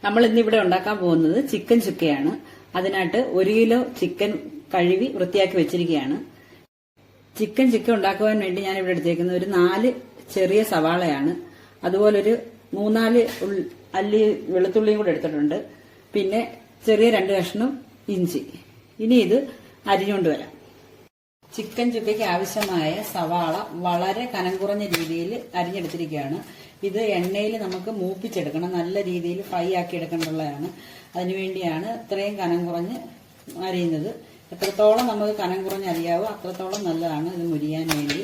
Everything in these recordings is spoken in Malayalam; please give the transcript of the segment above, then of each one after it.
നമ്മൾ ഇന്നിവിടെ ഉണ്ടാക്കാൻ പോകുന്നത് ചിക്കൻ ചുക്കയാണ്. അതിനായിട്ട് 1 കിലോ ചിക്കൻ കഴുകി വൃത്തിയാക്കി വെച്ചിരിക്കുകയാണ്. ചിക്കൻ ചുക്ക ഉണ്ടാക്കുവാൻ വേണ്ടി ഞാൻ ഇവിടെ എടുത്തേക്കുന്നത് ഒരു 4 ചെറിയ സവാളയാണ്. അതുപോലെ ഒരു 3-4 അല്ലി വെളുത്തുള്ളിയും കൂടെ എടുത്തിട്ടുണ്ട്. പിന്നെ ചെറിയ 2 കഷ്ണം ഇഞ്ചി. ഇനി ഇത് അരിഞ്ഞുകൊണ്ട് വരാം. ചിക്കൻ ചുക്കയ്ക്ക് ആവശ്യമായ സവാള വളരെ കനം കുറഞ്ഞ രീതിയിൽ അരിഞ്ഞെടുത്തിരിക്കുകയാണ്. ഇത് എണ്ണയിൽ നമുക്ക് മൂപ്പിച്ചെടുക്കണം, നല്ല രീതിയിൽ ഫ്രൈ ആക്കി എടുക്കേണ്ടതാണ്. അതിനുവേണ്ടിയാണ് ഇത്രയും കനം കുറഞ്ഞ് അരിയുന്നത്. എത്രത്തോളം നമുക്ക് കനം കുറഞ്ഞ് അരിയാവോ അത്രത്തോളം നല്ലതാണ് ഇത് മുരിയാൻ വേണ്ടി.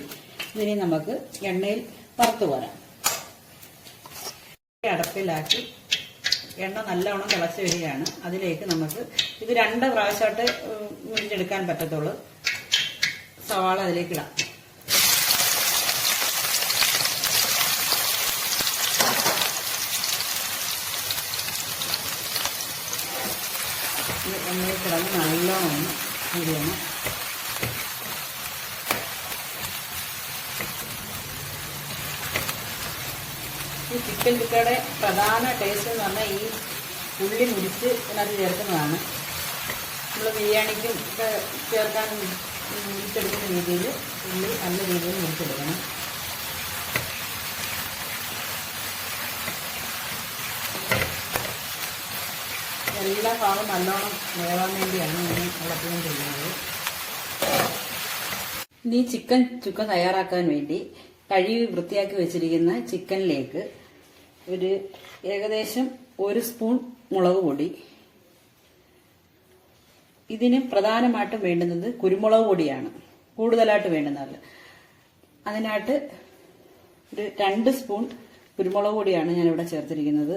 ഇതിനെ നമുക്ക് എണ്ണയിൽ വറുത്തു പോരാം. അടപ്പിലാക്കി എണ്ണ നല്ലവണ്ണം തിളച്ച് വരികയാണ്. അതിലേക്ക് നമുക്ക് ഇത് 2 പ്രാവശ്യമായിട്ട് മുരിഞ്ഞെടുക്കാൻ പറ്റത്തുള്ളൂ. സവാള അതിലേക്ക് ഇടാം. എണ്ണയിൽ കിടന്ന് നല്ലോണം മുരിയണം. ഈ ചിക്കൻ ചുക്കയുടെ പ്രധാന ടേസ്റ്റ് എന്ന് പറഞ്ഞാൽ ഈ ഉള്ളി മുരിച്ച് ഇതിനകത്ത് ചേർക്കുന്നതാണ്. നമ്മൾ ബിരിയാണിക്കും ഒക്കെ ചേർക്കാൻ മുരിച്ചെടുക്കുന്ന രീതിയിൽ ഉള്ളി നല്ല രീതിയിൽ മുരിച്ചെടുക്കണം. എല്ലാ ഭാഗം നല്ലോണം വേവാൻ വേണ്ടിയാണ് ഞാൻ ഇളക്കുകയും ചെയ്യുന്നത്. ഇനി ചിക്കൻ ചുക്ക തയ്യാറാക്കാൻ വേണ്ടി കഴുകി വൃത്തിയാക്കി വെച്ചിരിക്കുന്ന ചിക്കനിലേക്ക് ഒരു ഏകദേശം 1 സ്പൂൺ മുളക് പൊടി. ഇതിന് പ്രധാനമായിട്ടും വേണ്ടുന്നത് കുരുമുളക് പൊടിയാണ്, കൂടുതലായിട്ട് വേണ്ടുന്നത്. അതിനായിട്ട് ഒരു 2 സ്പൂൺ കുരുമുളക് പൊടിയാണ് ഞാനിവിടെ ചേർത്തിരിക്കുന്നത്.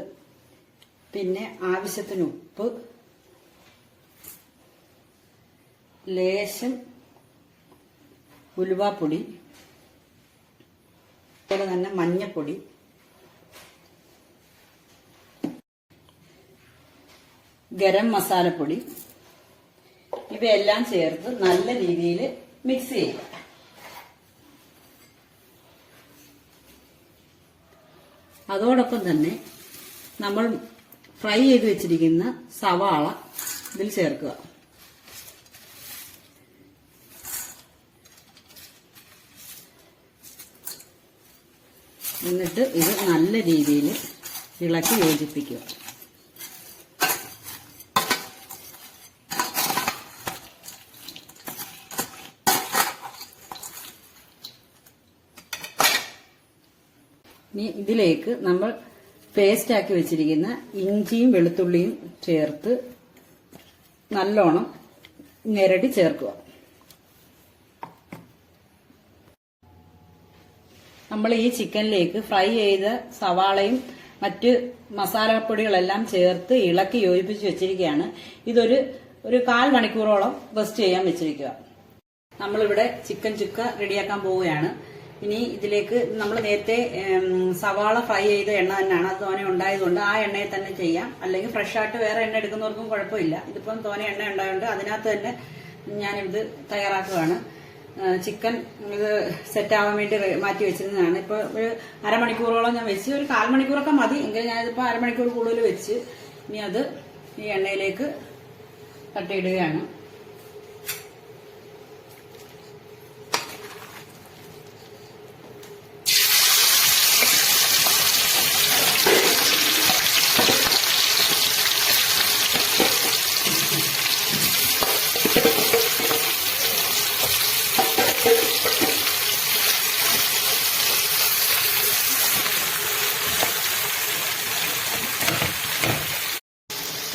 പിന്നെ ആവശ്യത്തിന് ഉപ്പ്, ലേശം ഉലുവാപ്പൊടി, അതുപോലെ തന്നെ മഞ്ഞപ്പൊടി, ഗരം മസാലപ്പൊടി, ഇവയെല്ലാം ചേർത്ത് നല്ല രീതിയിൽ മിക്സ് ചെയ്യുക. അതോടൊപ്പം തന്നെ നമ്മൾ ഫ്രൈ ചെയ്ത് വെച്ചിരിക്കുന്ന സവാള ഇതിൽ ചേർക്കുക. എന്നിട്ട് ഇത് നല്ല രീതിയിൽ ഇളക്കി യോജിപ്പിക്കുക. ഇനി ഇതിലേക്ക് നമ്മൾ പേസ്റ്റ് ആക്കി വെച്ചിരിക്കുന്ന ഇഞ്ചിയും വെളുത്തുള്ളിയും ചേർത്ത് നല്ലോണം ഞെരടി ചേർക്കുക. നമ്മൾ ഈ ചിക്കനിലേക്ക് ഫ്രൈ ചെയ്ത സവാളയും മറ്റ് മസാലപ്പൊടികളെല്ലാം ചേർത്ത് ഇളക്കി യോജിപ്പിച്ച് വെച്ചിരിക്കുകയാണ്. ഇതൊരു 1/4 മണിക്കൂറോളം റെസ്റ്റ് ചെയ്യാൻ വെച്ചിരിക്കുക. നമ്മളിവിടെ ചിക്കൻ ചുക്ക റെഡിയാക്കാൻ പോവുകയാണ്. ഇനി ഇതിലേക്ക് നമ്മൾ നേരത്തെ സവാള ഫ്രൈ ചെയ്ത എണ്ണ തന്നെയാണ്, അത് തോനെ ഉണ്ടായതുകൊണ്ട് ആ എണ്ണയിൽ തന്നെ ചെയ്യാം. അല്ലെങ്കിൽ ഫ്രഷ് ആയിട്ട് വേറെ എണ്ണ എടുക്കുന്നവർക്കും കുഴപ്പമില്ല. ഇതിപ്പം തോനെ എണ്ണ ഉണ്ടായതുകൊണ്ട് അതിനകത്ത് തന്നെ ഞാനിത് തയ്യാറാക്കുകയാണ്. ചിക്കൻ ഇത് സെറ്റ് ആവാൻ വേണ്ടി മാറ്റി വെച്ചിരുന്നതാണ്. ഇപ്പോൾ ഒരു അരമണിക്കൂറോളം ഞാൻ വെച്ച്, ഒരു 1/4 മണിക്കൂറൊക്കെ മതി. എങ്കിൽ ഞാനിതിപ്പോൾ അരമണിക്കൂർ കൂടുതൽ വെച്ച് ഇനി അത് ഈ എണ്ണയിലേക്ക് തട്ടിയിടുകയാണ്.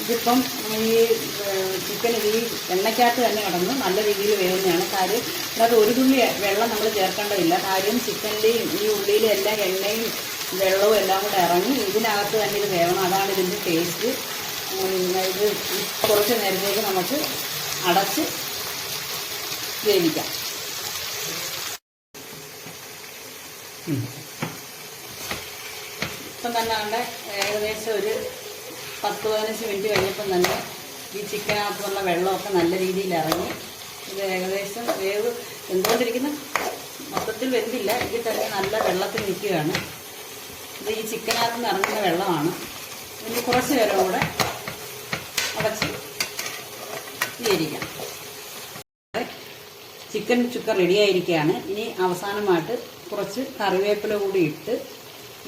ഇതിപ്പം ഈ ചിക്കൻ ഈ എണ്ണയ്ക്കകത്ത് തന്നെ കിടന്ന് നല്ല രീതിയിൽ വേവുന്നതാണ്. കാര്യം അതിനകത്ത് 1 തുള്ളി വെള്ളം നമ്മൾ ചേർക്കേണ്ടതില്ല. കാര്യം ചിക്കനിലെയും ഈ ഉള്ളിയിലും എല്ലാം എണ്ണയും വെള്ളവും എല്ലാം കൂടെ ഇറങ്ങി ഇതിനകത്ത് തന്നെ ഇത് വേവണം. അതാണ് ഇതിൻ്റെ ടേസ്റ്റ്. ഇത് കുറച്ച് നേരത്തേക്ക് നമുക്ക് അടച്ച് വേവിക്കാം. ഇപ്പം തന്നെ അവിടെ ഏകദേശം ഒരു 10-15 മിനിറ്റ് കഴിഞ്ഞപ്പം തന്നെ ഈ ചിക്കനകത്തുള്ള വെള്ളമൊക്കെ നല്ല രീതിയിൽ ഇറങ്ങി ഇത് ഏകദേശം വേവ് എന്തുകൊണ്ടിരിക്കുന്ന മൊത്തത്തിൽ വെന്തില്ല. ഇതിൽ തന്നെ നല്ല വെള്ളത്തിൽ നിൽക്കുകയാണ്. ഇത് ഈ ചിക്കനകത്ത് നിന്ന് ഇറങ്ങുന്ന വെള്ളമാണ്. ഇനി കുറച്ച് നേരം കൂടെ അടച്ച് വേവിക്കാം. ചിക്കൻ ചുക്ക റെഡിയായിരിക്കുകയാണ്. ഇനി അവസാനമായിട്ട് കുറച്ച് കറിവേപ്പില കൂടി ഇട്ട്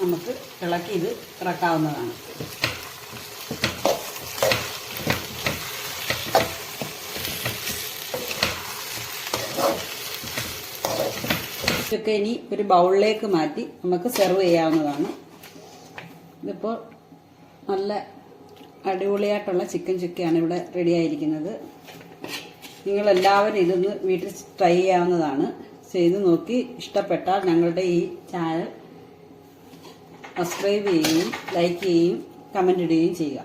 നമുക്ക് ഇളക്കി ഇത് ഇറക്കാവുന്നതാണ്. ചുക്ക ഇനി ഒരു ബൗളിലേക്ക് മാറ്റി നമുക്ക് സെർവ് ചെയ്യാവുന്നതാണ്. ഇതിപ്പോൾ നല്ല അടിപൊളിയായിട്ടുള്ള ചിക്കൻ ചുക്കയാണ് ഇവിടെ റെഡിയായിരിക്കുന്നത്. നിങ്ങളെല്ലാവരും ഇതൊന്ന് വീട്ടിൽ ട്രൈ ചെയ്യാവുന്നതാണ്. ചെയ്ത് നോക്കി ഇഷ്ടപ്പെട്ടാൽ ഞങ്ങളുടെ ഈ ചാനൽ സബ്സ്ക്രൈബ് ചെയ്യുകയും ലൈക്ക് ചെയ്യുകയും കമന്റ് ഇടുകയും ചെയ്യുക.